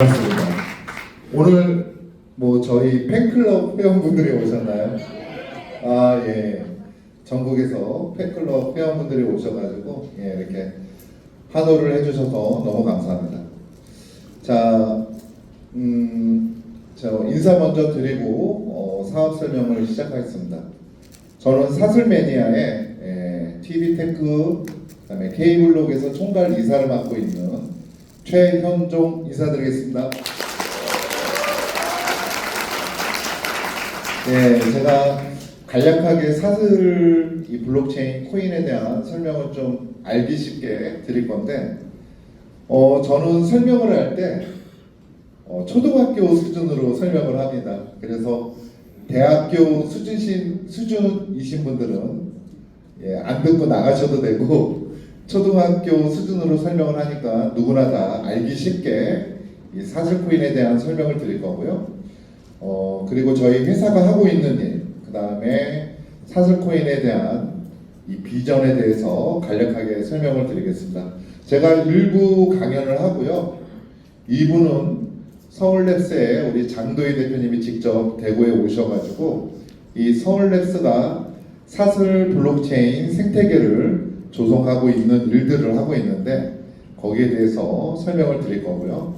반갑습니다. 오늘 저희 팬클럽 회원분들이 오셨나요? 아, 예. 전국에서 팬클럽 회원분들이 오셔가지고 이렇게 환호를 해주셔서 너무 감사합니다. 자, 저 인사 먼저 드리고 사업 설명을 시작하겠습니다. 저는 사슬매니아의 TV테크, 그다음에 K블록에서 총괄 이사를 맡고 있는 최현종 인사드리겠습니다. 네, 제가 간략하게 사슬 이 블록체인 코인에 대한 설명을 좀 알기 쉽게 드릴 건데, 저는 설명을 할 때 초등학교 수준으로 설명을 합니다. 그래서 대학교 수준이신 분들은 안 듣고 나가셔도 되고, 초등학교 수준으로 설명을 하니까 누구나 다 알기 쉽게 이 사슬코인에 대한 설명을 드릴 거고요. 그리고 저희 회사가 하고 있는 일, 그 다음에 사슬코인에 대한 이 비전에 대해서 간략하게 설명을 드리겠습니다. 제가 일부 강연을 하고요. 2부는 서울랩스에 우리 장도희 대표님이 직접 대구에 오셔가지고 이 서울랩스가 사슬 블록체인 생태계를 조성하고 있는 일들을 하고 있는데 거기에 대해서 설명을 드릴 거고요.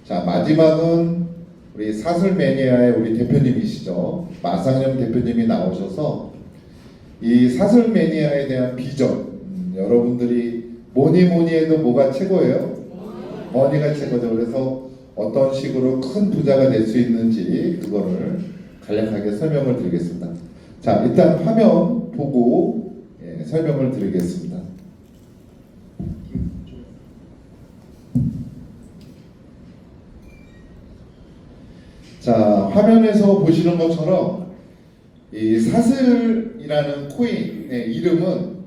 자, 마지막은 우리 사슬매니아의 우리 대표님이시죠. 마상영 대표님이 나오셔서 이 사슬매니아에 대한 비전, 여러분들이 뭐니 해도 뭐가 최고예요? 머니가 최고죠. 그래서 어떤 식으로 큰 부자가 될 수 있는지 그거를 간략하게 설명을 드리겠습니다. 자, 일단 화면 보고 설명을 드리겠습니다. 자, 화면에서 보시는 것처럼 이 사슬이라는 코인의 이름은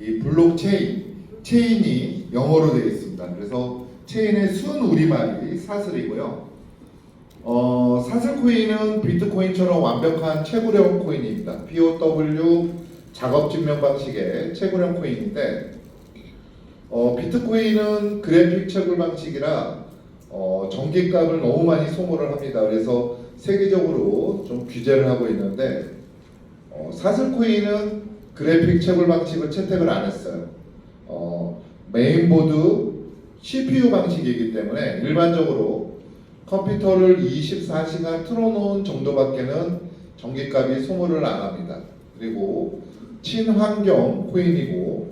이 블록체인, 체인이 영어로 되어 있습니다. 그래서 체인의 순 우리말이 사슬이고요. 사슬 코인은 비트코인처럼 완벽한 채굴형 코인입니다. POW 작업 증명 방식의 채굴형 코인인데, 비트코인은 그래픽 채굴 방식이라 전기값을 너무 많이 소모를 합니다. 그래서 세계적으로 좀 규제를 하고 있는데, 사슬 코인은 그래픽 채굴 방식을 채택을 안 했어요. 메인보드 CPU 방식이기 때문에 일반적으로 컴퓨터를 24시간 틀어놓은 정도밖에는 전기값이 소모를 안 합니다. 그리고 친환경 코인이고,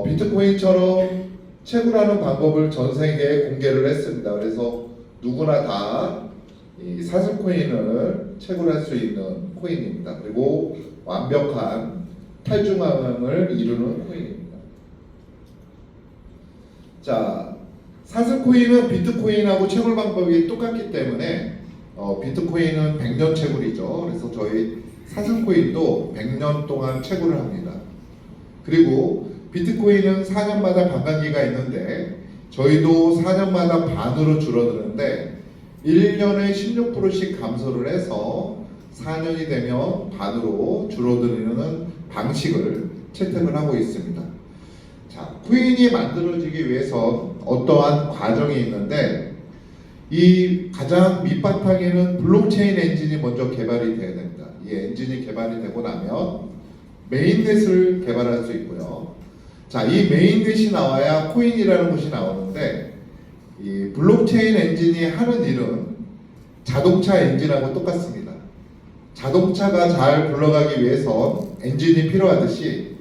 비트코인처럼 채굴하는 방법을 전 세계에 공개를 했습니다. 그래서 누구나 다 이 사슬 코인을 채굴할 수 있는 코인입니다. 그리고 완벽한 탈중앙을 이루는 코인입니다. 자, 사슬 코인은 비트코인하고 채굴 방법이 똑같기 때문에 비트코인은 100년 채굴이죠. 그래서 저희 사슬 코인도 100년 동안 채굴을 합니다. 그리고 비트코인은 4년마다 반감기가 있는데 저희도 4년마다 반으로 줄어드는데 1년에 16%씩 감소를 해서 4년이 되면 반으로 줄어드는 방식을 채택을 하고 있습니다. 자, 코인이 만들어지기 위해서 어떠한 과정이 있는데, 이 가장 밑바탕에는 블록체인 엔진이 먼저 개발이 돼야 됩니다. 이 엔진이 개발이 되고 나면 메인넷을 개발할 수 있고요. 자, 이 메인넷이 나와야 코인이라는 것이 나오는데, 이 블록체인 엔진이 하는 일은 자동차 엔진하고 똑같습니다. 자동차가 잘 굴러가기 위해선 엔진이 필요하듯이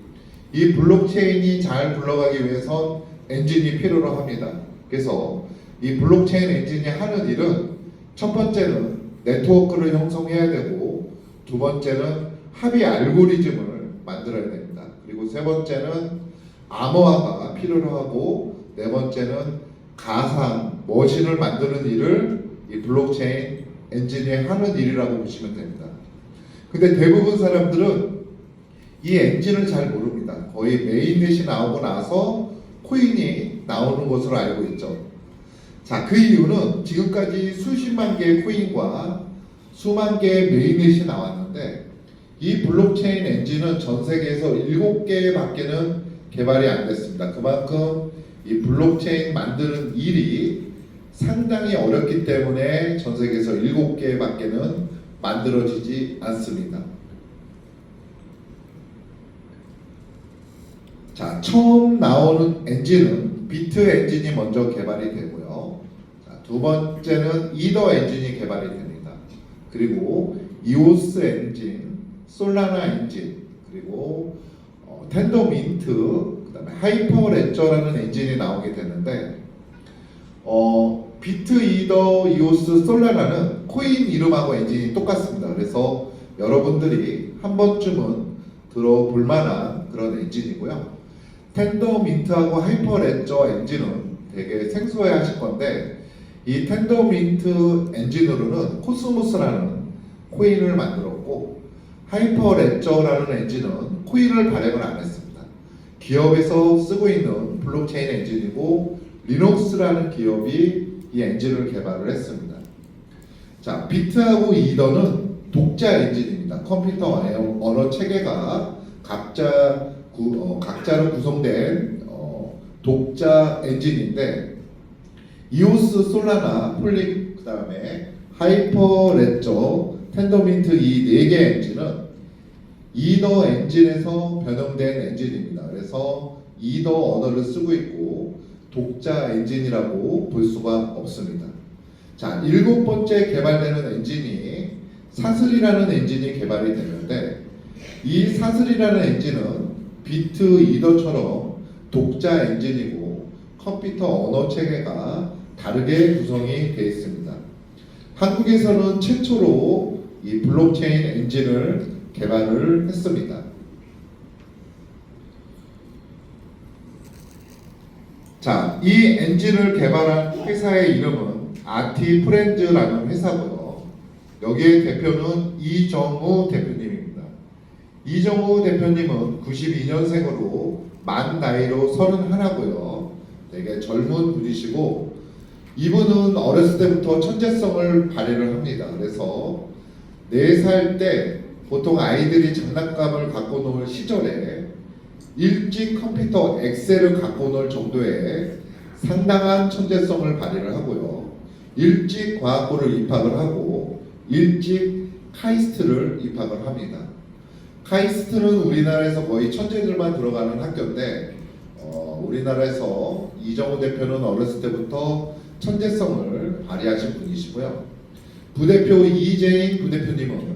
이 블록체인이 잘 굴러가기 위해선 엔진이 필요로 합니다. 그래서 이 블록체인 엔진이 하는 일은 첫 번째는 네트워크를 형성해야 되고, 두 번째는 합의 알고리즘을 만들어야 됩니다. 그리고 세 번째는 암호화가 필요로 하고, 네 번째는 가상 머신을 만드는 일을 이 블록체인 엔진이 하는 일이라고 보시면 됩니다. 근데 대부분 사람들은 이 엔진을 잘 모릅니다. 거의 메인넷이 나오고 나서 코인이 나오는 것으로 알고 있죠. 자, 그 이유는 지금까지 수십만 개의 코인과 수만 개의 메인넷이 나왔는데, 이 블록체인 엔진은 전 세계에서 7개밖에는 개발이 안 됐습니다. 그만큼 이 블록체인 만드는 일이 상당히 어렵기 때문에 전 세계에서 7개밖에는 만들어지지 않습니다. 자, 처음 나오는 엔진은 비트 엔진이 먼저 개발이 되고요. 자, 두 번째는 이더 엔진이 개발이 됩니다. 그리고 이오스 엔진, 솔라나 엔진, 그리고 텐더민트, 그 다음에 하이퍼레저라는 엔진이 나오게 되는데 비트, 이더, 이오스, 솔라나는 코인 이름하고 엔진이 똑같습니다. 그래서 여러분들이 한 번쯤은 들어볼 만한 그런 엔진이고요. 텐더민트하고 하이퍼레저 엔진은 되게 생소해 하실 건데, 이 텐더민트 엔진으로는 코스모스라는 코인을 만들었고, 하이퍼레저라는 엔진은 코인을 발행을 안 했습니다. 기업에서 쓰고 있는 블록체인 엔진이고, 리눅스라는 기업이 이 엔진을 개발을 했습니다. 자, 비트하고 이더는 독자 엔진입니다. 컴퓨터 언어 체계가 각자로 구성된 독자 엔진인데, 이오스, 솔라나, 폴릭, 그 다음에 하이퍼레저, 텐더민트 이 4개 엔진은 이더 엔진에서 변형된 엔진입니다. 그래서 이더 언어를 쓰고 있고 독자 엔진이라고 볼 수가 없습니다. 자, 7번째 개발되는 엔진이 사슬이라는 엔진이 개발이 되는데, 이 사슬이라는 엔진은 비트 이더처럼 독자 엔진이고 컴퓨터 언어 체계가 다르게 구성이 되어 있습니다. 한국에서는 최초로 이 블록체인 엔진을 개발을 했습니다. 자, 이 엔진을 개발한 회사의 이름은 아티프렌즈라는 회사고요. 여기에 대표는 이정우 대표님입니다. 이정우 대표님은 92년생으로 만 나이로 31고요. 되게 젊은 분이시고, 이분은 어렸을 때부터 천재성을 발휘를 합니다. 그래서 4살 때 보통 아이들이 장난감을 갖고 놀 시절에 일찍 컴퓨터 엑셀을 갖고 놀 정도의 상당한 천재성을 발휘를 하고요. 일찍 과학고를 입학을 하고 일찍 카이스트를 입학을 합니다. 카이스트는 우리나라에서 거의 천재들만 들어가는 학교인데, 우리나라에서 이정우 대표는 어렸을 때부터 천재성을 발휘하신 분이시고요. 부대표 이재인 부대표님은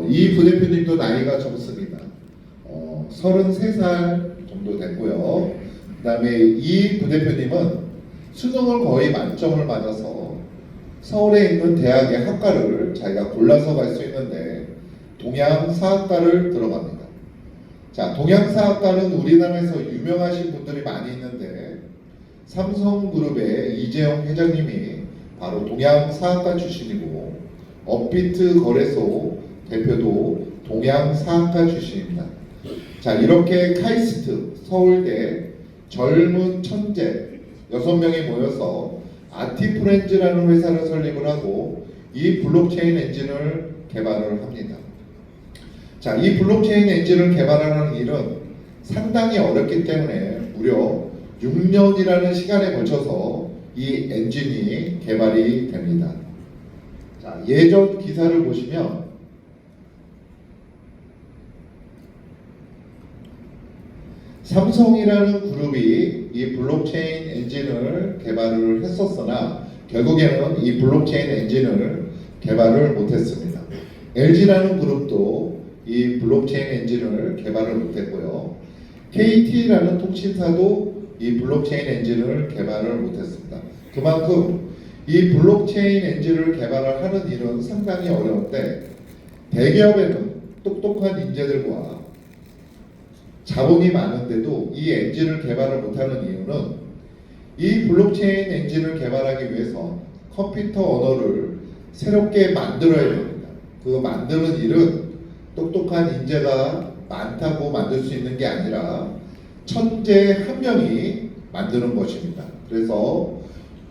이 부대표님도 나이가 적습니다. 33살 정도 됐고요. 그 다음에 이 부대표님은 수능을 거의 만점을 맞아서 서울에 있는 대학의 학과를 자기가 골라서 갈 수 있는데 동양사학과를 들어갑니다. 자, 동양사학과는 우리나라에서 유명하신 분들이 많이 있는데, 삼성그룹의 이재용 회장님이 바로 동양사학과 출신이고, 업비트 거래소 대표도 동양사학과 출신입니다. 자, 이렇게 카이스트, 서울대 젊은 천재 6명이 모여서 아티프렌즈라는 회사를 설립을 하고 이 블록체인 엔진을 개발을 합니다. 자, 이 블록체인 엔진을 개발하는 일은 상당히 어렵기 때문에 무려 6년이라는 시간에 걸쳐서 이 엔진이 개발이 됩니다. 자, 예전 기사를 보시면 삼성이라는 그룹이 이 블록체인 엔진을 개발을 했었으나 결국에는 이 블록체인 엔진을 개발을 못했습니다. LG라는 그룹도 이 블록체인 엔진을 개발을 못했고요. KT라는 통신사도 이 블록체인 엔진을 개발을 못했습니다. 그만큼 이 블록체인 엔진을 개발을 하는 일은 상당히 어려운데, 대기업에는 똑똑한 인재들과 자본이 많은데도 이 엔진을 개발을 못하는 이유는 이 블록체인 엔진을 개발하기 위해서 컴퓨터 언어를 새롭게 만들어야 됩니다. 그 만드는 일은 똑똑한 인재가 많다고 만들 수 있는 게 아니라 천재 한 명이 만드는 것입니다. 그래서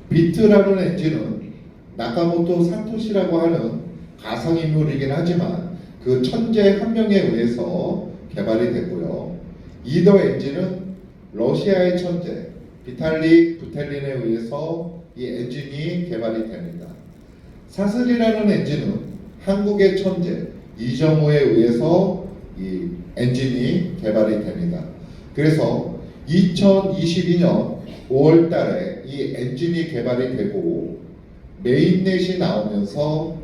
비트라는 엔진은 나카모토 사토시라고 하는 가상인물이긴 하지만 그 천재 한 명에 의해서 개발이 됐고요. 이더 엔진은 러시아의 천재 비탈리 부텔린에 의해서 이 엔진이 개발이 됩니다. 사슬이라는 엔진은 한국의 천재 이정우에 의해서 이 엔진이 개발이 됩니다. 그래서 2022년 5월 달에 이 엔진이 개발이 되고 메인넷이 나오면서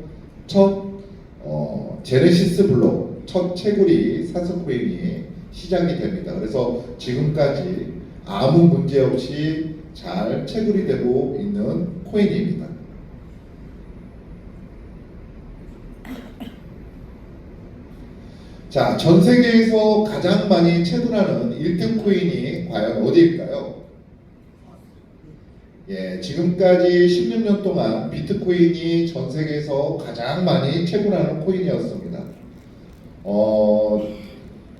첫 제네시스 블록, 첫 채굴이 사슬코인이 시작이 됩니다. 그래서 지금까지 아무 문제 없이 잘 채굴이 되고 있는 코인입니다. 자, 전 세계에서 가장 많이 채굴하는 1등 코인이 과연 어디일까요? 예, 지금까지 16년 동안 비트코인이 전 세계에서 가장 많이 채굴하는 코인이었습니다.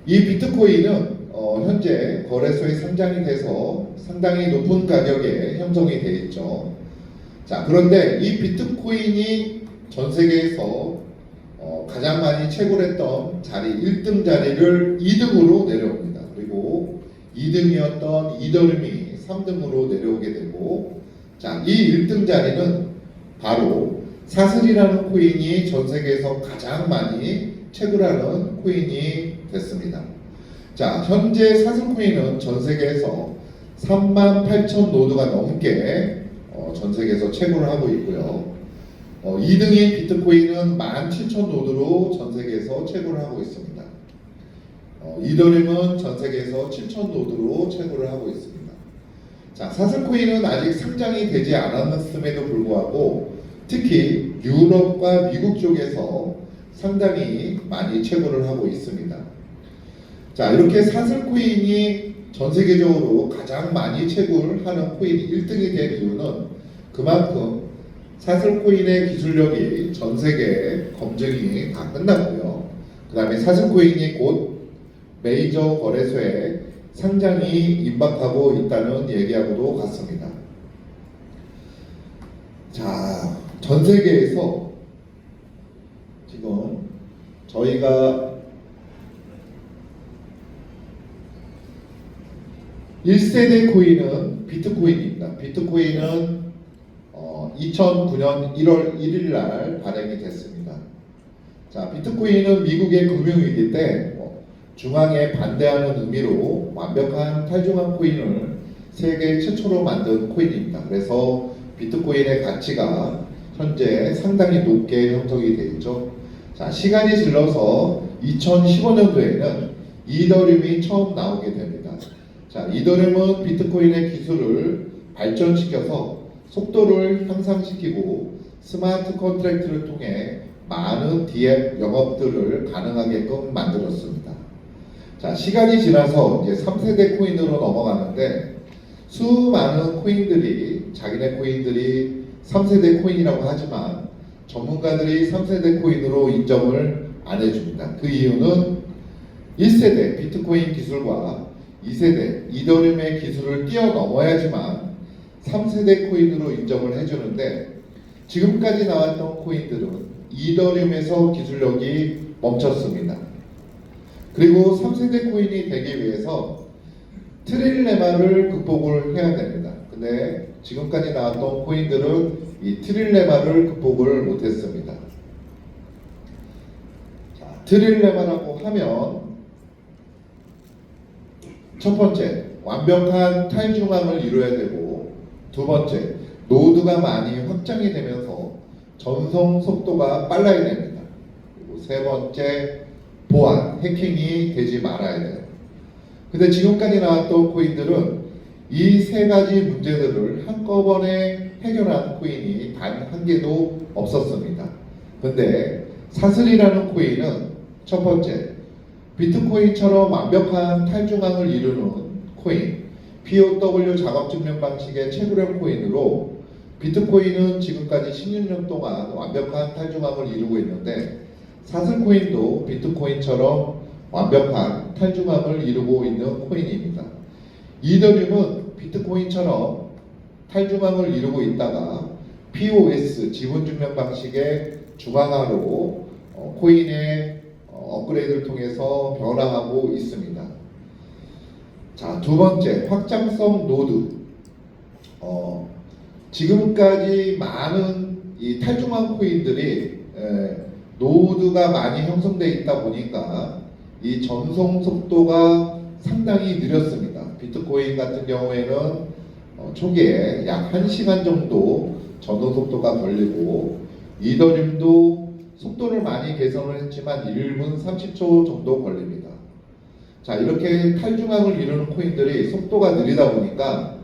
이 비트코인은 현재 거래소에 상장이 돼서 상당히 높은 가격에 형성이 되어 있죠. 자, 그런데 이 비트코인이 전 세계에서 가장 많이 채굴했던 자리 1등 자리를 2등으로 내려옵니다. 그리고 2등이었던 이더리움이 3등으로 내려오게 되고, 자, 이 1등 자리는 바로 사슬이라는 코인이 전 세계에서 가장 많이 채굴하는 코인이 됐습니다. 자, 현재 사슬 코인은 전 세계에서 38,000 노드가 넘게 전 세계에서 채굴을 하고 있고요. 2등인 비트코인은 17,000 노드로 전 세계에서 채굴을 하고 있습니다. 이더리움은 전 세계에서 7,000 노드로 채굴을 하고 있습니다. 자, 사슬코인은 아직 상장이 되지 않았음에도 불구하고 특히 유럽과 미국 쪽에서 상당히 많이 채굴을 하고 있습니다. 자, 이렇게 사슬코인이 전 세계적으로 가장 많이 채굴하는 코인이 1등이 된 이유는 그만큼 사슬코인의 기술력이 전 세계 검증이 다 끝났고요. 그 다음에 사슬코인이 곧 메이저 거래소에 상장이 임박하고 있다는 얘기하고도 같습니다. 자, 전 세계에서 지금 저희가 1세대 코인은 비트코인입니다. 비트코인은 2009년 1월 1일 날 발행이 됐습니다. 자, 비트코인은 미국의 금융위기 때 중앙에 반대하는 의미로 완벽한 탈중앙 코인을 세계 최초로 만든 코인입니다. 그래서 비트코인의 가치가 현재 상당히 높게 형성이 되어 있죠. 자, 시간이 질러서 2015년도에는 이더리움이 처음 나오게 됩니다. 자, 이더리움은 비트코인의 기술을 발전시켜서 속도를 향상시키고 스마트 컨트랙트를 통해 많은 DApp 영업들을 가능하게끔 만들었습니다. 자, 시간이 지나서 이제 3세대 코인으로 넘어가는데 수많은 코인들이 자기네 코인들이 3세대 코인이라고 하지만 전문가들이 3세대 코인으로 인정을 안 해줍니다. 그 이유는 1세대 비트코인 기술과 2세대 이더리움의 기술을 뛰어넘어야지만 3세대 코인으로 인정을 해주는데 지금까지 나왔던 코인들은 이더리움에서 기술력이 멈췄습니다. 그리고 3세대 코인이 되기 위해서 트릴레마를 극복을 해야 됩니다. 근데 지금까지 나왔던 코인들은 이 트릴레마를 극복을 못했습니다. 자, 트릴레마라고 하면 첫 번째, 완벽한 탈중앙을 이루어야 되고, 두 번째, 노드가 많이 확장이 되면서 전송 속도가 빨라야 됩니다. 그리고 세 번째, 보안, 해킹이 되지 말아야 돼요. 근데 지금까지 나왔던 코인들은 이 세 가지 문제들을 한꺼번에 해결한 코인이 단 한 개도 없었습니다. 근데 사슬이라는 코인은 첫 번째, 비트코인처럼 완벽한 탈중앙을 이루는 코인, POW 작업 증명 방식의 채굴형 코인으로 비트코인은 지금까지 16년 동안 완벽한 탈중앙을 이루고 있는데 사슬코인도 비트코인처럼 완벽한 탈중앙을 이루고 있는 코인입니다. 이더리움은 비트코인처럼 탈중앙을 이루고 있다가 POS 지분 증명 방식의 중앙화로 코인의 업그레이드를 통해서 변화하고 있습니다. 자, 두 번째, 확장성 노드. 지금까지 많은 이 탈중앙 코인들이 노드가 많이 형성되어 있다 보니까 이 전송 속도가 상당히 느렸습니다. 비트코인 같은 경우에는 초기에 약 1시간 정도 전송 속도가 걸리고, 이더리움도 속도를 많이 개선을 했지만 1분 30초 정도 걸립니다. 자, 이렇게 탈중앙을 이루는 코인들이 속도가 느리다 보니까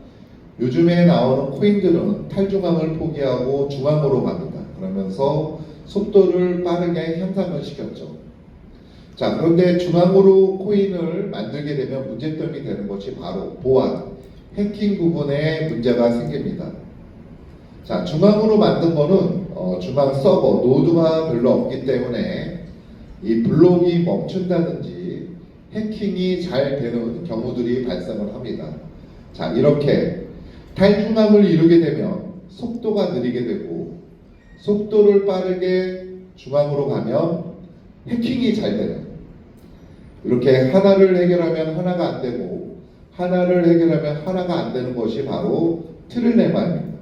요즘에 나오는 코인들은 탈중앙을 포기하고 중앙으로 갑니다. 그러면서 속도를 빠르게 향상을 시켰죠. 자, 그런데 중앙으로 코인을 만들게 되면 문제점이 되는 것이 바로 보안, 해킹 부분에 문제가 생깁니다. 자, 중앙으로 만든 거는 중앙 서버, 노드가 별로 없기 때문에 이 블록이 멈춘다든지 해킹이 잘 되는 경우들이 발생을 합니다. 자, 이렇게 탈중앙을 이루게 되면 속도가 느리게 되고, 속도를 빠르게 중앙으로 가면 해킹이 잘 돼요. 이렇게 하나를 해결하면 하나가 안 되고, 하나를 해결하면 하나가 안 되는 것이 바로 트릴레마입니다.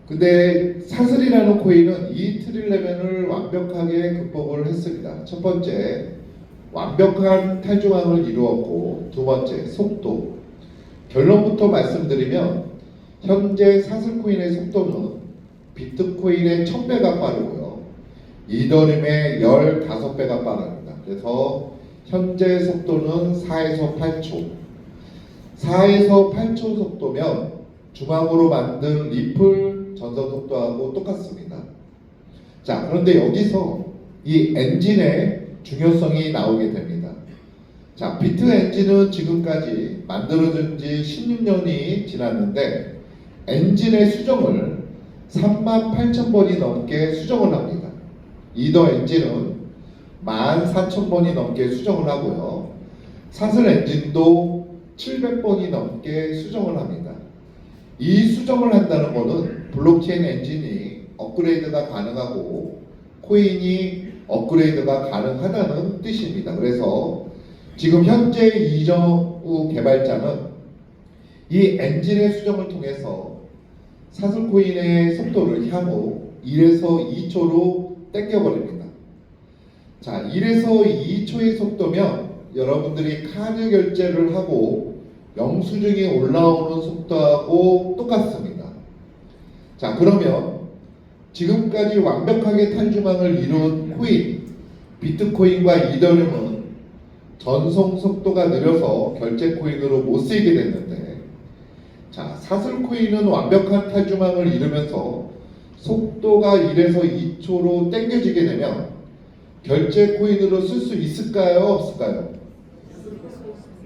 근데 사슬이라는 코인은 이 트릴레마를 완벽하게 극복을 했습니다. 첫 번째, 완벽한 탈중앙을 이루었고, 두 번째, 속도. 결론부터 말씀드리면 현재 사슬코인의 속도는 비트코인의 1000배가 빠르고요, 이더리움의 15배가 빠릅니다. 그래서 현재 속도는 4에서 8초. 4에서 8초 속도면 중앙으로 만든 리플 전송 속도하고 똑같습니다. 자, 그런데 여기서 이 엔진의 중요성이 나오게 됩니다. 자, 비트 엔진은 지금까지 만들어진 지 16년이 지났는데 엔진의 수정을 38,000번이 넘게 수정을 합니다. 이더 엔진은 14,000번이 넘게 수정을 하고요, 사슬 엔진도 700번이 넘게 수정을 합니다. 이 수정을 한다는 것은 블록체인 엔진이 업그레이드가 가능하고 코인이 업그레이드가 가능하다는 뜻입니다. 그래서 지금 현재 이정우 개발자는 이 엔진의 수정을 통해서 사슬코인의 속도를 향후 1에서 2초로 땡겨버립니다. 자, 1에서 2초의 속도면 여러분들이 카드 결제를 하고 영수증이 올라오는 속도하고 똑같습니다. 자, 그러면 지금까지 완벽하게 탈중앙을 이룬 코인, 비트코인과 이더리움은 전송 속도가 느려서 결제 코인으로 못 쓰이게 됐는데, 자, 사슬코인은 완벽한 탈중앙을 이루면서 속도가 1에서 2초로 땡겨지게 되면 결제 코인으로 쓸 수 있을까요? 없을까요?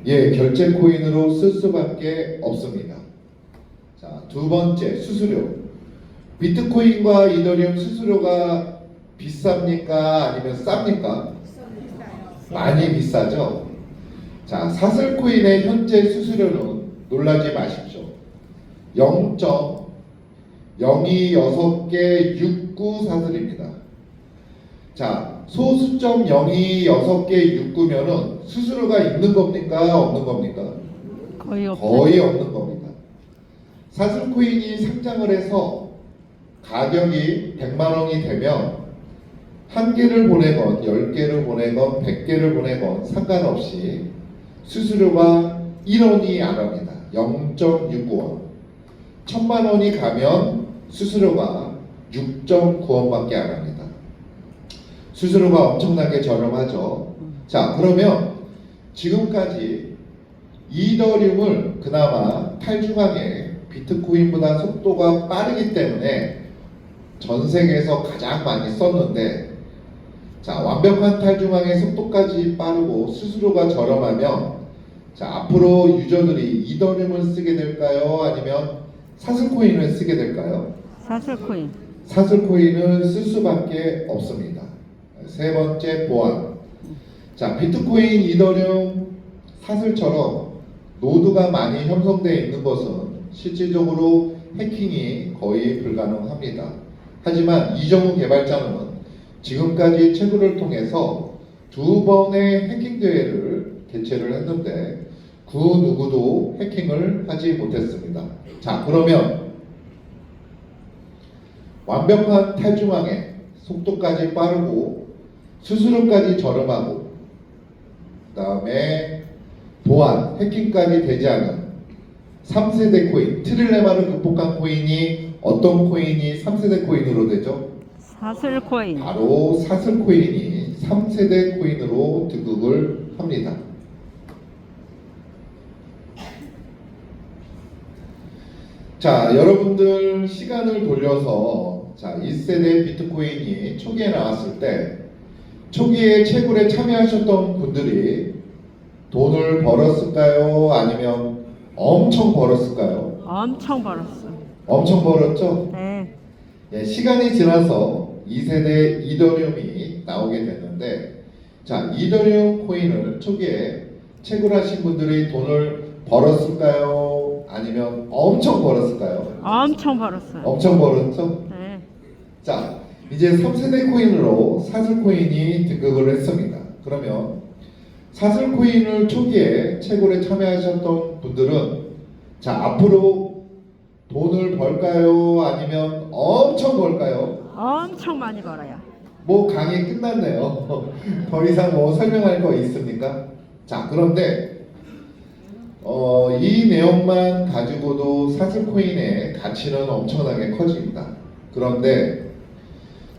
예, 결제 코인으로 쓸 수밖에 없습니다. 자, 두 번째, 수수료. 비트코인과 이더리움 수수료가 비쌉니까? 아니면 쌉니까? 많이 비싸죠? 자, 사슬코인의 현재 수수료는 놀라지 마십시오. 0.026개 69 사슬입니다. 자, 소수점 026개 69면은 수수료가 있는 겁니까? 없는 겁니까? 거의 없죠. 거의 없는 겁니다. 사슬코인이 상장을 해서 가격이 100만 원이 되면 한 개를 보내건 10개를 보내건 100개를 보내건 상관없이 수수료가 1원이 안 합니다. 0.69원. 1000만 원이 가면 수수료가 6.9원밖에 안 합니다. 수수료가 엄청나게 저렴하죠. 자, 그러면 지금까지 이더리움을 그나마 탈중앙에 비트코인보다 속도가 빠르기 때문에 전 세계에서 가장 많이 썼는데, 자, 완벽한 탈중앙의 속도까지 빠르고 수수료가 저렴하면, 자, 앞으로 유저들이 이더리움을 쓰게 될까요? 아니면 사슬코인을 쓰게 될까요? 사슬코인. 사슬코인을 쓸 수밖에 없습니다. 세 번째, 보안. 자, 비트코인, 이더리움, 사슬처럼 노드가 많이 형성되어 있는 것은 실질적으로 해킹이 거의 불가능합니다. 하지만 이정우 개발자는 지금까지 채굴을 통해서 2번의 해킹 대회를 개최를 했는데 그 누구도 해킹을 하지 못했습니다. 자, 그러면 완벽한 탈중앙에 속도까지 빠르고 수수료까지 저렴하고 그 다음에 보안, 해킹까지 되지 않은 3세대 코인, 트릴레마를 극복한 코인이 어떤 코인이 3세대 코인으로 되죠? 사슬 코인. 바로 사슬 코인이 3세대 코인으로 등극을 합니다. 자, 여러분들 시간을 돌려서 자, 1세대 비트코인이 초기에 나왔을 때 초기에 채굴에 참여하셨던 분들이 돈을 벌었을까요? 아니면 엄청 벌었을까요? 엄청 벌었어. 엄청 벌었죠? 네. 예, 시간이 지나서 2세대 이더리움이 나오게 됐는데 자, 이더리움 코인을 초기에 채굴하신 분들이 돈을 벌었을까요? 아니면 엄청 벌었을까요? 엄청 벌었어요. 엄청 벌었죠? 네. 자, 이제 3세대 코인으로 사슬 코인이 등극을 했습니다. 그러면 사슬 코인을 초기에 채굴에 참여하셨던 분들은 자, 앞으로 돈을 벌까요? 아니면 엄청 벌까요? 엄청 많이 벌어요. 뭐 강의 끝났네요. 더 이상 뭐 설명할 거 있습니까? 자, 그런데 이 내용만 가지고도 사슬코인의 가치는 엄청나게 커집니다. 그런데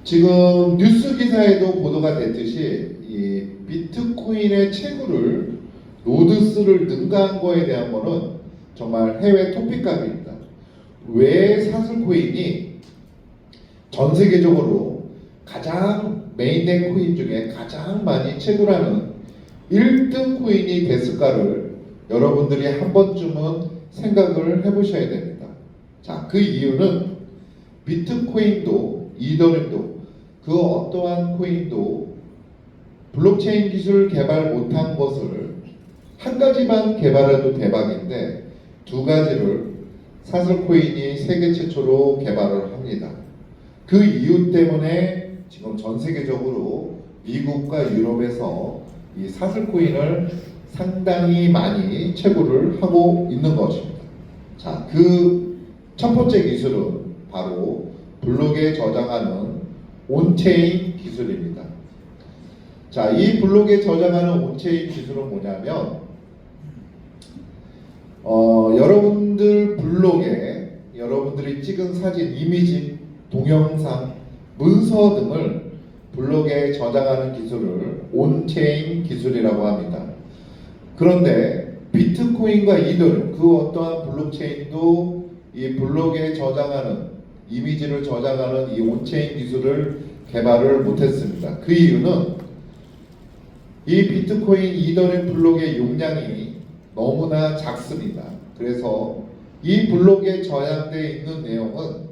지금 뉴스 기사에도 보도가 됐듯이 이 비트코인의 채굴을 노드스를 능가한 거에 대한 거는 정말 해외 토픽감입니다. 왜 사슬코인이 전 세계적으로 가장 메인된 코인 중에 가장 많이 채굴하는 1등 코인이 됐을까를 여러분들이 한 번쯤은 생각을 해보셔야 됩니다. 자, 그 이유는 비트코인도 이더리움도 그 어떠한 코인도 블록체인 기술 개발 못한 것을 한 가지만 개발해도 대박인데 두 가지를 사슬코인이 세계 최초로 개발을 합니다. 그 이유 때문에 지금 전 세계적으로 미국과 유럽에서 이 사슬코인을 상당히 많이 채굴을 하고 있는 것입니다. 자, 그 첫 번째 기술은 바로 블록에 저장하는 온체인 기술입니다. 자, 이 블록에 저장하는 온체인 기술은 뭐냐면 여러분들 블록에 여러분들이 찍은 사진, 이미지, 동영상, 문서 등을 블록에 저장하는 기술을 온체인 기술이라고 합니다. 그런데 비트코인과 이더리움 그 어떠한 블록체인도 이 블록에 저장하는 이미지를 저장하는 이 온체인 기술을 개발을 못했습니다. 그 이유는 이 비트코인 이더리움 블록의 용량이 너무나 작습니다. 그래서 이 블록에 저장되어 있는 내용은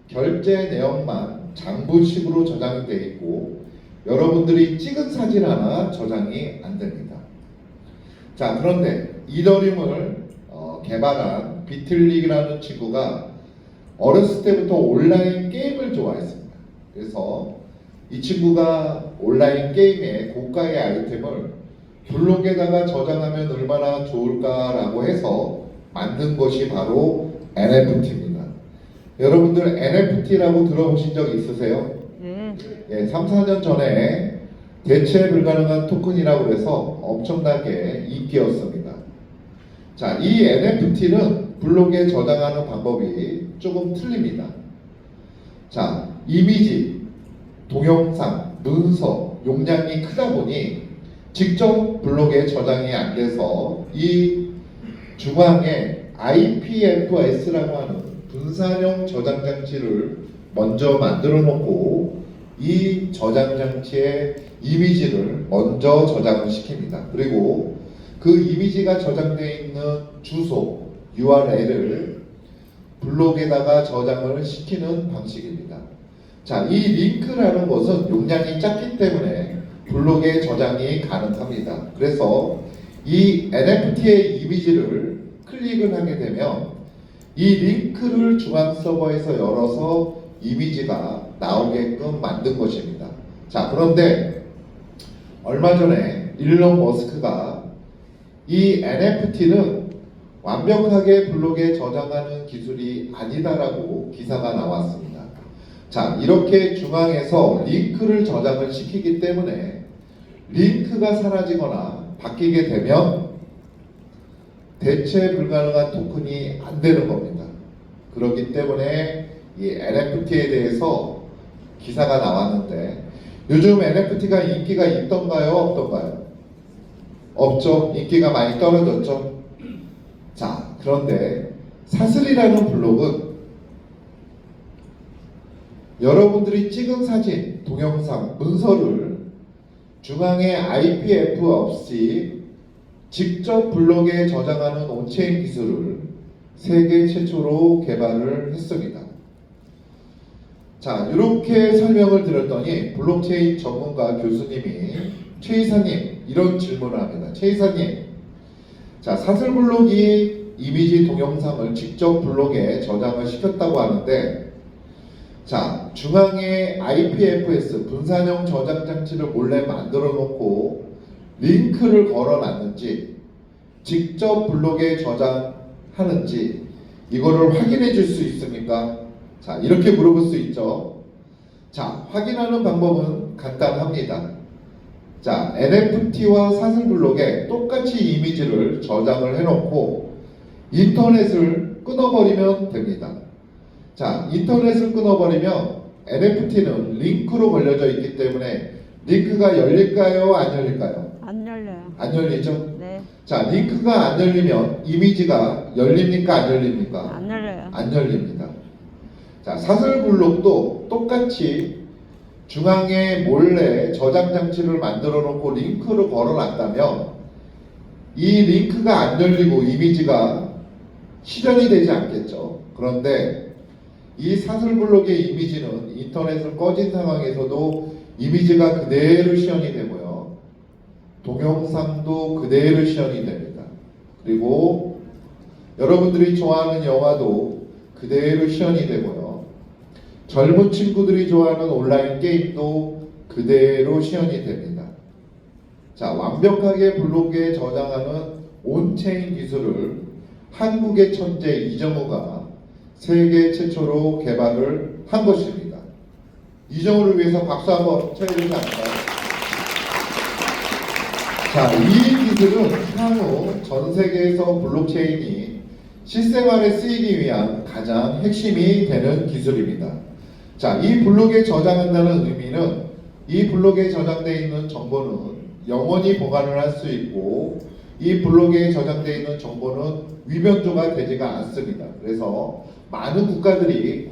결제 내용만 장부식으로 저장이 되어 있고 여러분들이 찍은 사진 하나 저장이 안 됩니다. 자, 그런데 이더리움을 개발한 비틀릭이라는 친구가 어렸을 때부터 온라인 게임을 좋아했습니다. 그래서 이 친구가 온라인 게임의 고가의 아이템을 블록에다가 저장하면 얼마나 좋을까라고 해서 만든 것이 바로 NFT입니다. 여러분들 NFT라고 들어보신 적 있으세요? 네. 예, 3, 4년 전에 대체 불가능한 토큰이라고 해서 엄청나게 인기였습니다. 자, 이 NFT는 블록에 저장하는 방법이 조금 틀립니다. 자, 이미지, 동영상, 문서, 용량이 크다 보니 직접 블록에 저장이 안 돼서 이 중앙에 IPFS라고 하는 분산형 저장 장치를 먼저 만들어 놓고 이 저장 장치에 이미지를 먼저 저장을 시킵니다. 그리고 그 이미지가 저장되어 있는 주소 URL을 블록에다가 저장을 시키는 방식입니다. 자, 이 링크라는 것은 용량이 작기 때문에 블록에 저장이 가능합니다. 그래서 이 NFT의 이미지를 클릭을 하게 되면 이 링크를 중앙 서버에서 열어서 이미지가 나오게끔 만든 것입니다. 자, 그런데 얼마 전에 일론 머스크가 이 NFT는 완벽하게 블록에 저장하는 기술이 아니다라고 기사가 나왔습니다. 자, 이렇게 중앙에서 링크를 저장을 시키기 때문에 링크가 사라지거나 바뀌게 되면 대체 불가능한 토큰이 안 되는 겁니다. 그렇기 때문에 이 NFT에 대해서 기사가 나왔는데 요즘 NFT가 인기가 있던가요? 없던가요? 없죠. 인기가 많이 떨어졌죠. 자, 그런데 사슬이라는 블록은 여러분들이 찍은 사진, 동영상, 문서를 중앙에 IPF 없이 직접 블록에 저장하는 온체인 기술을 세계 최초로 개발을 했습니다. 자, 이렇게 설명을 드렸더니 블록체인 전문가 교수님이 최 이사님 이런 질문을 합니다. 최 이사님, 자, 사슬 블록이 이미지 동영상을 직접 블록에 저장을 시켰다고 하는데, 자, 중앙에 IPFS 분산형 저장 장치를 몰래 만들어 놓고 링크를 걸어 놨는지 직접 블록에 저장하는지 이거를 확인해 줄 수 있습니까? 자, 이렇게 물어볼 수 있죠. 자, 확인하는 방법은 간단합니다. 자, NFT와 사슬 블록에 똑같이 이미지를 저장을 해놓고 인터넷을 끊어버리면 됩니다. 자, 인터넷을 끊어버리면 NFT는 링크로 걸려져 있기 때문에 링크가 열릴까요? 안 열릴까요? 안 열려요. 안 열리죠? 네. 자, 링크가 안 열리면 이미지가 열립니까? 안 열립니까? 안 열려요. 안 열립니다. 자, 사슬 블록도 똑같이 중앙에 몰래 저장 장치를 만들어 놓고 링크를 걸어 놨다면 이 링크가 안 열리고 이미지가 실현이 되지 않겠죠. 그런데 이 사슬 블록의 이미지는 인터넷을 꺼진 상황에서도 이미지가 그대로 시연이 되고요. 동영상도 그대로 시연이 됩니다. 그리고 여러분들이 좋아하는 영화도 그대로 시연이 되고요. 젊은 친구들이 좋아하는 온라인 게임도 그대로 시연이 됩니다. 자, 완벽하게 블록에 저장하는 온체인 기술을 한국의 천재 이정우가 세계 최초로 개발을 한 것입니다. 이정우를 위해서 박수 한번 쳐주시면 안 될까요? 자, 이 기술은 향후 전 세계에서 블록체인이 실생활에 쓰이기 위한 가장 핵심이 되는 기술입니다. 자, 이 블록에 저장한다는 의미는 이 블록에 저장되어 있는 정보는 영원히 보관을 할 수 있고 이 블록에 저장되어 있는 정보는 위변조가 되지가 않습니다. 그래서 많은 국가들이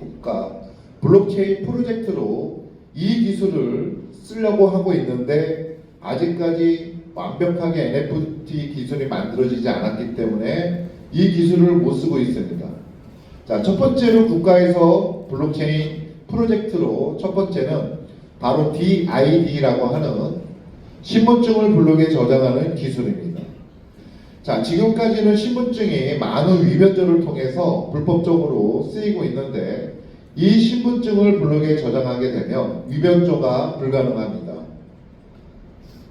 블록체인 프로젝트로 이 기술을 쓰려고 하고 있는데 아직까지 완벽하게 NFT 기술이 만들어지지 않았기 때문에 이 기술을 못 쓰고 있습니다. 자, 첫 번째로 국가에서 블록체인 프로젝트로 첫 번째는 바로 DID라고 하는 신분증을 블록에 저장하는 기술입니다. 자, 지금까지는 신분증이 많은 위변조를 통해서 불법적으로 쓰이고 있는데 이 신분증을 블록에 저장하게 되면 위변조가 불가능합니다.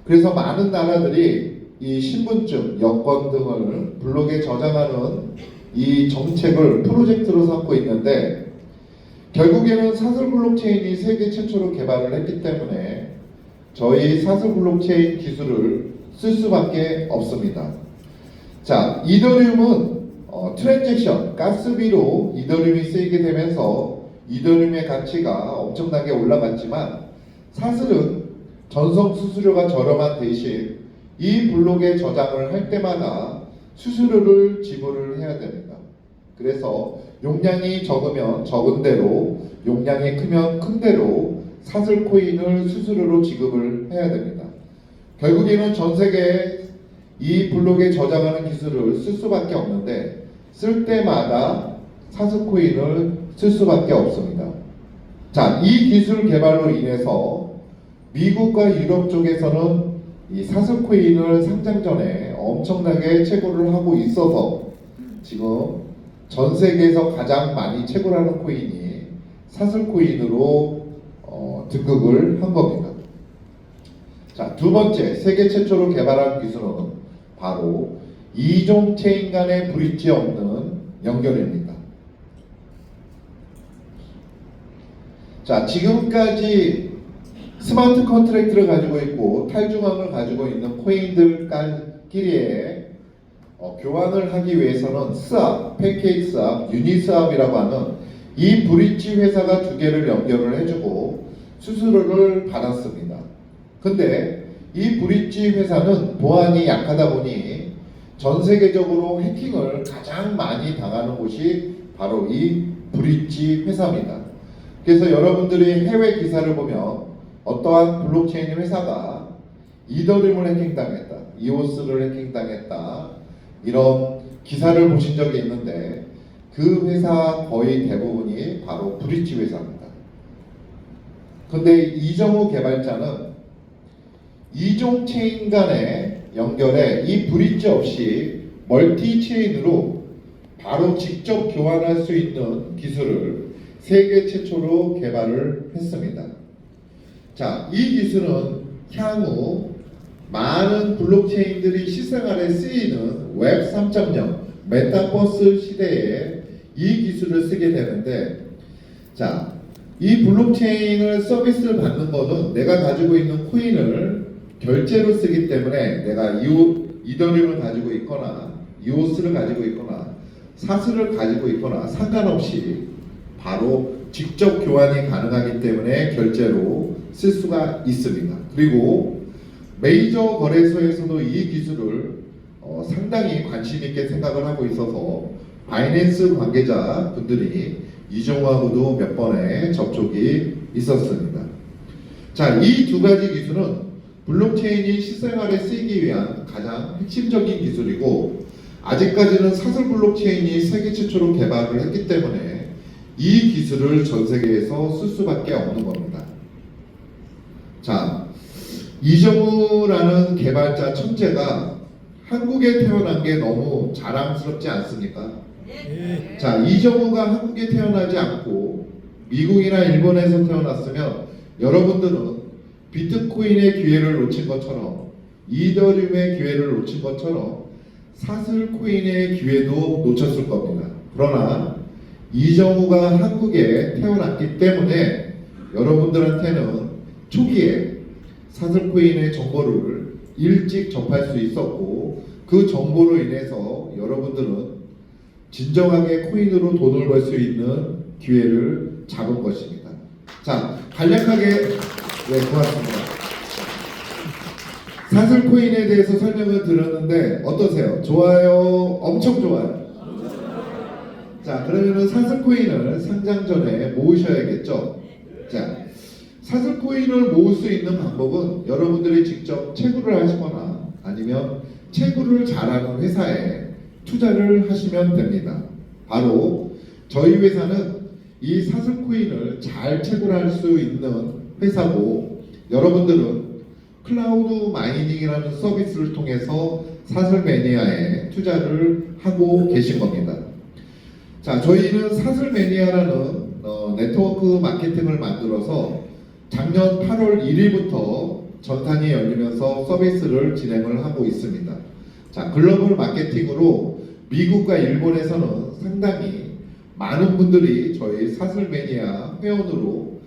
그래서 많은 나라들이 이 신분증, 여권 등을 블록에 저장하는 이 정책을 프로젝트로 삼고 있는데 결국에는 사슬 블록체인이 세계 최초로 개발을 했기 때문에 저희 사슬 블록체인 기술을 쓸 수밖에 없습니다. 자, 이더리움은 트랜잭션, 가스비로 이더리움이 쓰이게 되면서 이더리움의 가치가 엄청나게 올라갔지만 사슬은 전송 수수료가 저렴한 대신 이 블록에 저장을 할 때마다 수수료를 지불을 해야 됩니다. 그래서 용량이 적으면 적은 대로, 용량이 크면 큰 대로 사슬 코인을 수수료로 지급을 해야 됩니다. 결국에는 전 세계에 이 블록에 저장하는 기술을 쓸 수밖에 없는데 쓸 때마다 사슬 코인을 쓸 수밖에 없습니다. 자, 이 기술 개발로 인해서 미국과 유럽 쪽에서는 이 사슬 코인을 상장 전에 엄청나게 채굴을 하고 있어서 지금 전 세계에서 가장 많이 채굴하는 코인이 사슬 코인으로 등극을 한 겁니다. 자, 두 번째 세계 최초로 개발한 기술은 바로 이종 체인 간의 브릿지 없는 연결입니다. 자, 지금까지 스마트 컨트랙트를 가지고 있고 탈중앙을 가지고 있는 코인들끼리의 교환을 하기 위해서는 스왑, 팬케이크 스왑, 유니스왑이라고 하는 이 브릿지 회사가 두 개를 연결을 해주고 수수료를 받았습니다. 근데 이 브릿지 회사는 보안이 약하다 보니 전 세계적으로 해킹을 가장 많이 당하는 곳이 바로 이 브릿지 회사입니다. 그래서 여러분들이 해외 기사를 보면 어떠한 블록체인 회사가 이더리움을 해킹당했다, 이오스를 해킹당했다, 이런 기사를 보신 적이 있는데 그 회사 거의 대부분이 바로 브릿지 회사입니다. 근데 이정우 개발자는 이종 체인 간의 연결에 이 브릿지 없이 멀티 체인으로 바로 직접 교환할 수 있는 기술을 세계 최초로 개발을 했습니다. 자, 이 기술은 향후 많은 블록체인들이 실생활에 쓰이는 웹 3.0 메타버스 시대에 이 기술을 쓰게 되는데, 자, 이 블록체인을 서비스를 받는 것은 내가 가지고 있는 코인을 결제로 쓰기 때문에 내가 이더리움을 가지고 있거나 이오스를 가지고 있거나 사슬을 가지고 있거나 상관없이 바로 직접 교환이 가능하기 때문에 결제로 쓸 수가 있습니다. 그리고 메이저 거래소에서도 이 기술을 상당히 관심 있게 생각을 하고 있어서 바이낸스 관계자 분들이 이종하고도 몇 번의 접촉이 있었습니다. 자, 이 두 가지 기술은 블록체인이 실생활에 쓰이기 위한 가장 핵심적인 기술이고, 아직까지는 사슬 블록체인이 세계 최초로 개발을 했기 때문에 이 기술을 전 세계에서 쓸 수밖에 없는 겁니다. 자, 이정우라는 개발자 천재가 한국에 태어난 게 너무 자랑스럽지 않습니까? 자, 이정우가 한국에 태어나지 않고 미국이나 일본에서 태어났으면 여러분들은 비트코인의 기회를 놓친 것처럼 이더리움의 기회를 놓친 것처럼 사슬코인의 기회도 놓쳤을 겁니다. 그러나 이정우가 한국에 태어났기 때문에 여러분들한테는 초기에 사슬코인의 정보를 일찍 접할 수 있었고, 그 정보로 인해서 여러분들은 진정하게 코인으로 돈을 벌 수 있는 기회를 잡은 것입니다. 자, 간략하게 고맙습니다. 사슬코인에 대해서 설명을 드렸는데 어떠세요? 좋아요? 엄청 좋아요. 자, 그러면은 사슬코인을 상장 전에 모으셔야겠죠? 자, 사슬코인을 모을 수 있는 방법은 여러분들이 직접 채굴을 하시거나 아니면 채굴을 잘하는 회사에 투자를 하시면 됩니다. 바로 저희 회사는 이 사슬코인을 잘 채굴할 수 있는 회사고, 여러분들은 클라우드 마이닝이라는 서비스를 통해서 사슬매니아에 투자를 하고 계신 겁니다. 자, 저희는 사슬매니아라는 네트워크 마케팅을 만들어서 작년 8월 1일부터 전탄이 열리면서 서비스를 진행을 하고 있습니다. 자, 글로벌 마케팅으로 미국과 일본에서는 상당히 많은 분들이 저희 사슬매니아 회원으로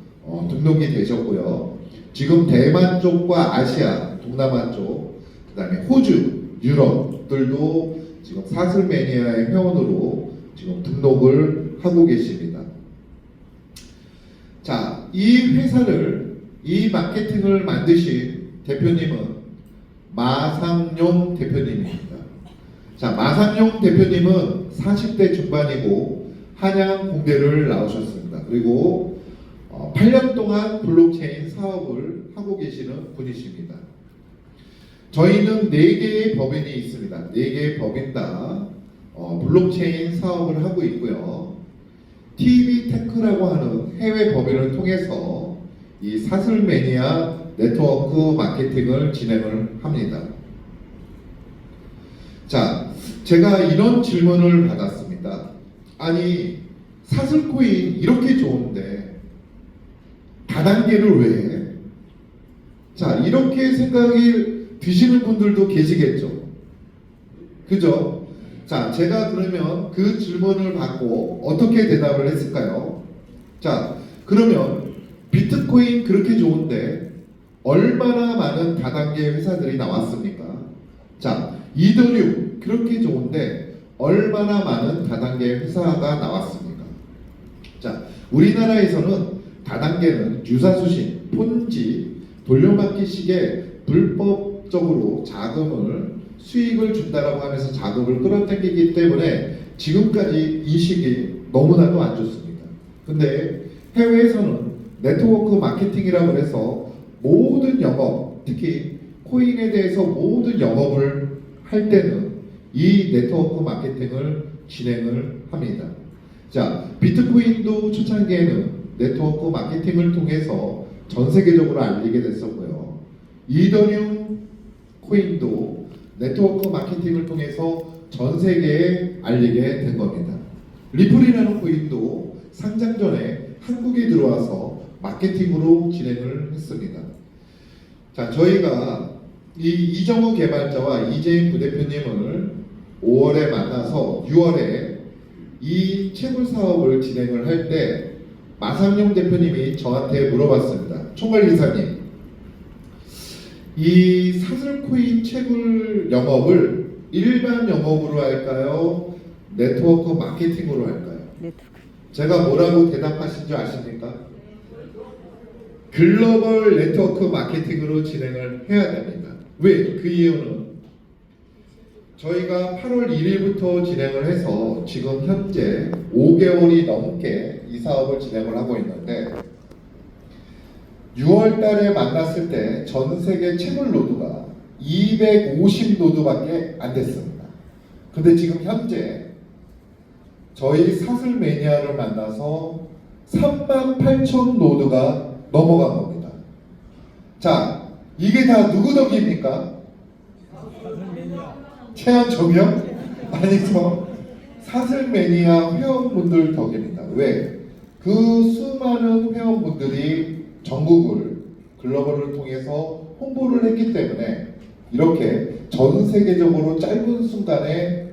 등록이 되셨고요. 지금 대만 쪽과 아시아, 동남아 쪽, 그 다음에 호주, 유럽들도 지금 사슬매니아의 회원으로 지금 등록을 하고 계십니다. 자, 이 회사를, 이 마케팅을 만드신 대표님은 마상용 대표님입니다. 자, 마상용 대표님은 40대 중반이고 한양 공대를 나오셨습니다. 그리고 8년 동안 블록체인 사업을 하고 계시는 분이십니다. 저희는 4개의 법인이 있습니다. 4개의 법인 다 블록체인 사업을 하고 있고요. TV테크라고 하는 해외 법인을 통해서 이 사슬매니아 네트워크 마케팅을 진행을 합니다. 자, 제가 이런 질문을 받았습니다. 아니, 사슬코인 이렇게 좋은데 다단계를 왜 해? 자, 이렇게 생각이 드시는 분들도 계시겠죠. 그죠? 자, 제가 그러면 그 질문을 받고 어떻게 대답을 했을까요? 자, 그러면 비트코인 그렇게 좋은데 얼마나 많은 다단계 회사들이 나왔습니까? 자, 이더리움 그렇게 좋은데 얼마나 많은 다단계 회사가 나왔습니까? 자, 우리나라에서는 다단계는 유사수신, 폰지, 돌려막기식의 불법적으로 수익을 준다라고 하면서 자금을 끌어당기기 때문에 지금까지 인식이 너무나도 안 좋습니다. 근데 해외에서는 네트워크 마케팅이라고 해서 모든 영업, 특히 코인에 대해서 모든 영업을 할 때는 이 네트워크 마케팅을 진행을 합니다. 자, 비트코인도 초창기에는 네트워크 마케팅을 통해서 전 세계적으로 알리게 됐었고요. 이더리움 코인도 네트워크 마케팅을 통해서 전 세계에 알리게 된 겁니다. 리플이라는 코인도 상장 전에 한국에 들어와서 마케팅으로 진행을 했습니다. 자, 저희가 이 이정우 개발자와 이재인 부대표님을 5월에 만나서 6월에 이 채굴 사업을 진행을 할 때 마상용 대표님이 저한테 물어봤습니다. 총괄이사님, 이 사슬코인 채굴 영업을 일반 영업으로 할까요? 네트워크 마케팅으로 할까요? 네트워크. 제가 뭐라고 대답하신 줄 아십니까? 글로벌 네트워크 마케팅으로 진행을 해야 됩니다. 왜? 그 이유는 저희가 8월 1일부터 진행을 해서 지금 현재 5개월이 넘게 이 사업을 진행을 하고 있는데 6월 달에 만났을 때 전 세계 채굴 노드가 250 노드밖에 안 됐습니다. 근데 지금 현재 저희 사슬 매니아를 만나서 38,000 노드가 넘어간 겁니다. 자, 이게 다 누구 덕입니까? 최한 조명? 아니죠. 사슬 매니아 회원분들 덕입니다. 왜? 그 수많은 회원분들이 전국을 글로벌을 통해서 홍보를 했기 때문에 이렇게 전 세계적으로 짧은 순간에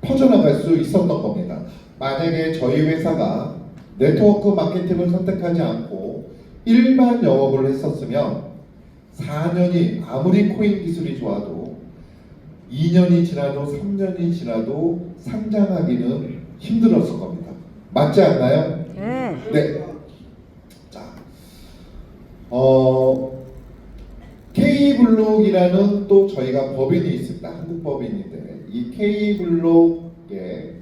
퍼져나갈 수 있었던 겁니다. 만약에 저희 회사가 네트워크 마케팅을 선택하지 않고 일반 영업을 했었으면 4년이 아무리 코인 기술이 좋아도 2년이 지나도 3년이 지나도 상장하기는 힘들었을 겁니다. 맞지 않나요? 네. 네. 자, K블록이라는 또 저희가 법인이 있습니다. 한국 법인인데 이 K블록의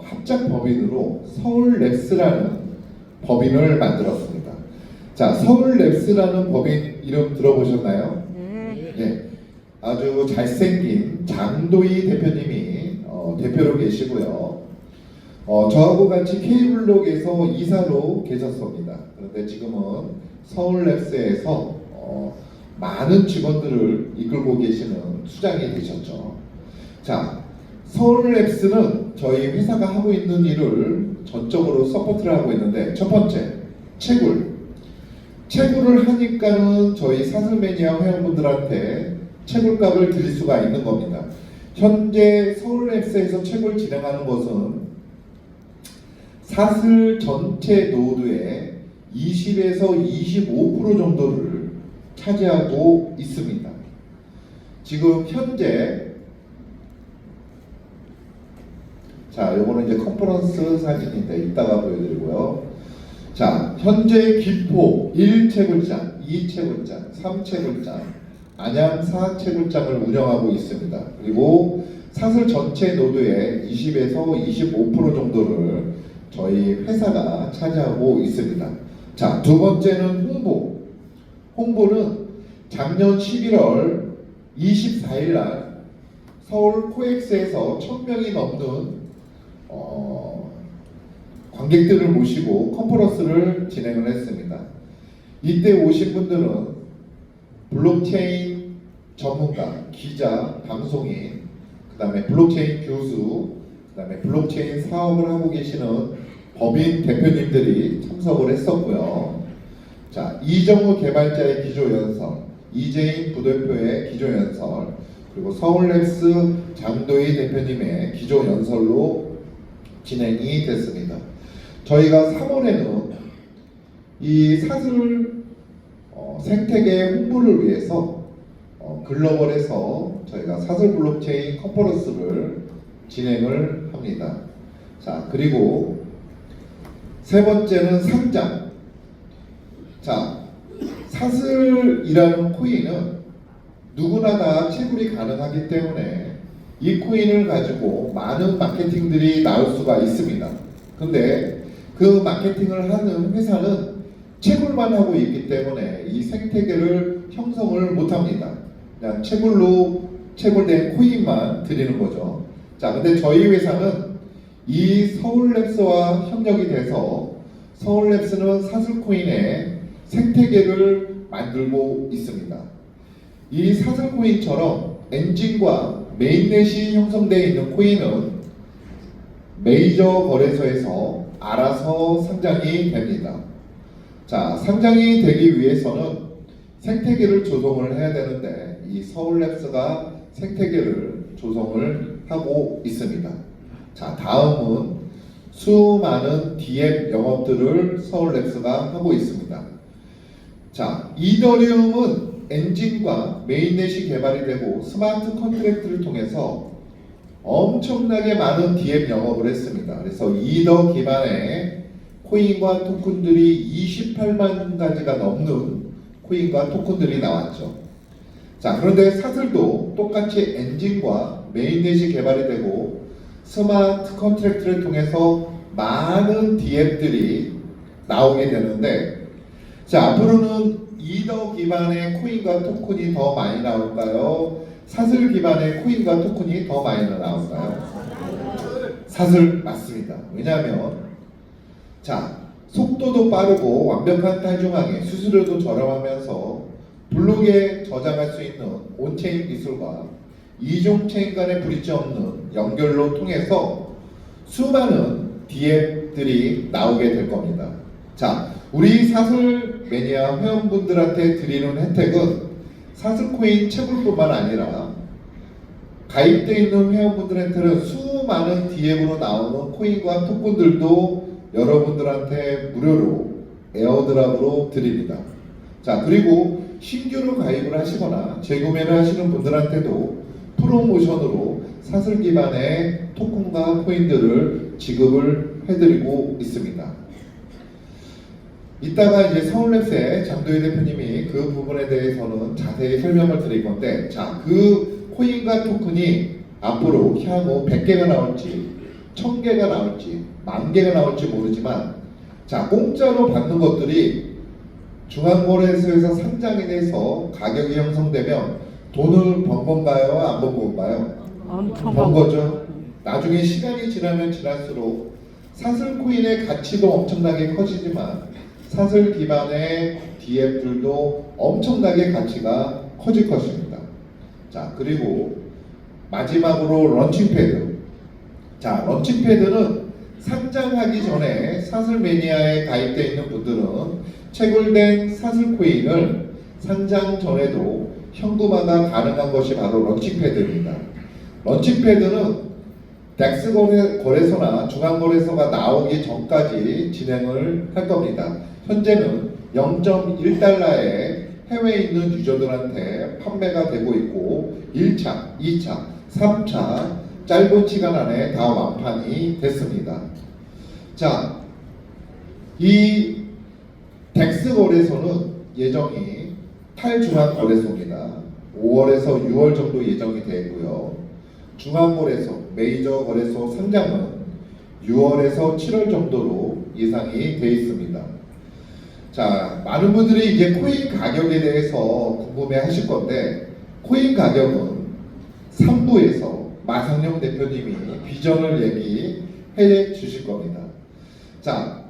합작 법인으로 서울랩스라는 법인을 만들었습니다. 자, 서울랩스라는 법인 이름 들어보셨나요? 네. 네. 아주 잘생긴 장도희 대표님이 대표로 계시고요. 저하고 같이 K블록에서 이사로 계셨습니다. 그런데 지금은 서울랩스에서 많은 직원들을 이끌고 계시는 수장이 되셨죠. 자, 서울랩스는 저희 회사가 하고 있는 일을 전적으로 서포트를 하고 있는데 첫 번째, 채굴을 하니까는 저희 사슬매니아 회원분들한테 채굴값을 드릴 수가 있는 겁니다. 현재 서울랩스에서 채굴 진행하는 것은 사슬 전체 노드의 20에서 25% 정도를 차지하고 있습니다. 지금 현재 자, 요거는 이제 컨퍼런스 사진인데 이따가 보여드리고요. 자, 현재 기포 1채굴장, 2채굴장, 3채굴장, 안양 4채굴장을 운영하고 있습니다. 그리고 사슬 전체 노드의 20에서 25% 정도를 저희 회사가 차지하고 있습니다. 자, 두 번째는 홍보. 홍보는 작년 11월 24일 날 서울 코엑스에서 1000명이 넘는 관객들을 모시고 컨퍼런스를 진행을 했습니다. 이때 오신 분들은 블록체인 전문가, 기자, 방송인, 그 다음에 블록체인 교수, 그 다음에 블록체인 사업을 하고 계시는 법인 대표님들이 참석을 했었고요. 자, 이정우 개발자의 기조연설, 이재인 부대표의 기조연설, 그리고 서울랩스 장도희 대표님의 기조 연설로 진행이 됐습니다. 저희가 3월에는 이 사슬 생태계 홍보를 위해서 글로벌에서 저희가 사슬 블록체인 컨퍼런스를 진행을 합니다. 자, 그리고 세 번째는 상장. 자, 사슬이라는 코인은 누구나 다 채굴이 가능하기 때문에 이 코인을 가지고 많은 마케팅들이 나올 수가 있습니다. 근데 그 마케팅을 하는 회사는 채굴만 하고 있기 때문에 이 생태계를 형성을 못합니다. 그냥 채굴된 코인만 드리는 거죠. 자, 근데 저희 회사는 이 서울랩스와 협력이 돼서 서울랩스는 사슬코인의 생태계를 만들고 있습니다. 이 사슬코인처럼 엔진과 메인넷이 형성되어 있는 코인은 메이저 거래소에서 알아서 상장이 됩니다. 자, 상장이 되기 위해서는 생태계를 조성을 해야 되는데 이 서울랩스가 생태계를 조성을 하고 있습니다. 자, 다음은 수많은 DM 영업들을 서울랩스가 하고 있습니다. 자, 이더리움은 엔진과 메인넷이 개발이 되고 스마트 컨트랙트를 통해서 엄청나게 많은 DM 영업을 했습니다. 그래서 이더 기반의 코인과 토큰들이 28만 가지가 넘는 코인과 토큰들이 나왔죠. 자, 그런데 사슬도 똑같이 엔진과 메인넷이 개발이 되고 스마트 컨트랙트를 통해서 많은 DM들이 나오게 되는데, 자, 앞으로는 이더 기반의 코인과 토큰이 더 많이 나올까요? 사슬 기반의 코인과 토큰이 더 많이 나올까요? 사슬 맞습니다. 왜냐하면 자, 속도도 빠르고 완벽한 탈중앙에 수수료도 저렴하면서 블록에 저장할 수 있는 온체인 기술과 이중 체인 간의 브릿지 없는 연결로 통해서 수많은 DM들이 나오게 될 겁니다. 자, 우리 사슬 매니아 회원분들한테 드리는 혜택은 사슬코인 채굴뿐만 아니라 가입되어 있는 회원분들한테는 수많은 DM으로 나오는 코인과 토큰들도 여러분들한테 무료로 에어드랍으로 드립니다. 자, 그리고 신규로 가입을 하시거나 재구매를 하시는 분들한테도 프로모션으로 사슬 기반의 토큰과 코인들을 지급을 해드리고 있습니다. 이따가 이제 서울랩스의 장도희 대표님이 그 부분에 대해서는 자세히 설명을 드릴 건데, 자, 그 코인과 토큰이 앞으로 향후 100개가 나올지 1000개가 나올지 10,000개가 나올지 모르지만, 자, 공짜로 받는 것들이 중앙거래소에서 상장이 돼서 가격이 형성되면 돈을 번 건가요? 안 번 건가요? 엄청 번 거죠. 나중에 시간이 지나면 지날수록 사슬 코인의 가치도 엄청나게 커지지만 사슬 기반의 DF들도 엄청나게 가치가 커질 것입니다. 자, 그리고 마지막으로 런칭패드. 자, 런칭패드는 상장하기 전에 사슬 매니아에 가입되어 있는 분들은 채굴된 사슬 코인을 상장 전에도 현금화가 가능한 것이 바로 런칭패드입니다. 런칭패드는 덱스 거래소나 중앙거래소가 나오기 전까지 진행을 할 겁니다. 현재는 0.1달러에 해외에 있는 유저들한테 판매가 되고 있고 1차, 2차, 3차 짧은 시간 안에 다 완판이 됐습니다. 자, 이 덱스 거래소는 예정이 탈중앙 거래소입니다. 5월에서 6월 정도 예정이 되고요. 중앙거래소, 메이저 거래소 상장은 6월에서 7월 정도로 예상이 되어 있습니다. 자, 많은 분들이 이제 코인 가격에 대해서 궁금해 하실 건데, 코인 가격은 3부에서 마상영 대표님이 비전을 얘기해 주실 겁니다. 자,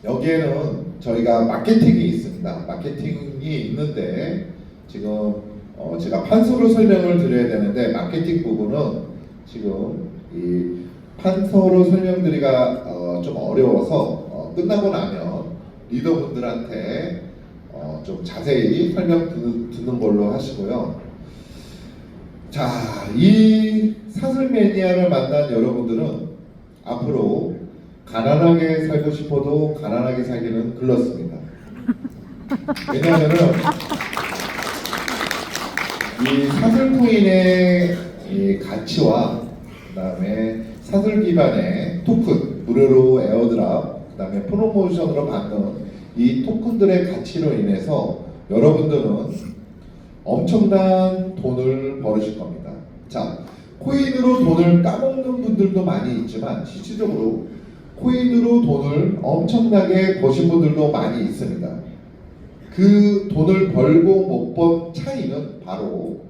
여기에는 저희가 마케팅이 있습니다. 마케팅이 있는데 지금 제가 판서로 설명을 드려야 되는데, 마케팅 부분은 지금 이 판서로 설명드리기가 좀 어려워서 끝나고 나면 리더분들한테 좀 자세히 설명 듣는 걸로 하시고요. 자, 이 사슬 매니아를 만난 여러분들은 앞으로 가난하게 살고 싶어도 가난하게 살기는 글렀습니다. 왜냐하면은 이 사슬 코인의 이 가치와 그다음에 사슬 기반의 토큰, 무료로 에어드랍, 그다음에 프로모션으로 받는 이 토큰들의 가치로 인해서 여러분들은 엄청난 돈을 벌으실 겁니다. 자, 코인으로 돈을 따먹는 분들도 많이 있지만 실질적으로 코인으로 돈을 엄청나게 버신 분들도 많이 있습니다. 그 돈을 벌고 못 번 차이는 바로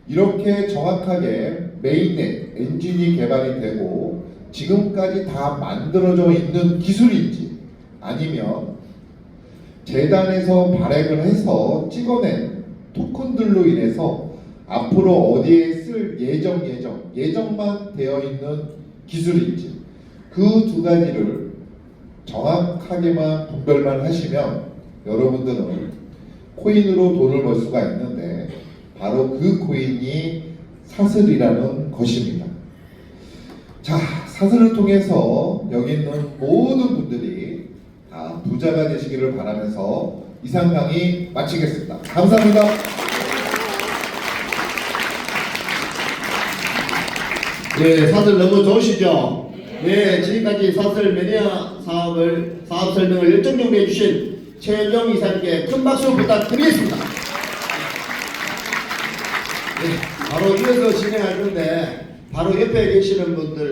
이렇게 정확하게 메인넷 엔진이 개발이 되고 지금까지 다 만들어져 있는 기술인지 아니면 재단에서 발행을 해서 찍어낸 토큰들로 인해서 앞으로 어디에 쓸 예정만 되어 있는 기술인지 그 두 가지를 정확하게만 분별만 하시면 여러분들은 코인으로 돈을 벌 수가 있는데 바로 그 코인이 사슬이라는 것입니다. 자, 사슬을 통해서 여기 있는 모든 분들이 다 부자가 되시기를 바라면서 이상 강의 마치겠습니다. 감사합니다. 네, 사슬 너무 좋으시죠? 네, 지금까지 사슬 매니아 사업 설명을 열정 정리해 주신 최영 이사님께 큰 박수 부탁드리겠습니다. 네, 바로 이어서 진행할 건데 바로 옆에 계시는 분들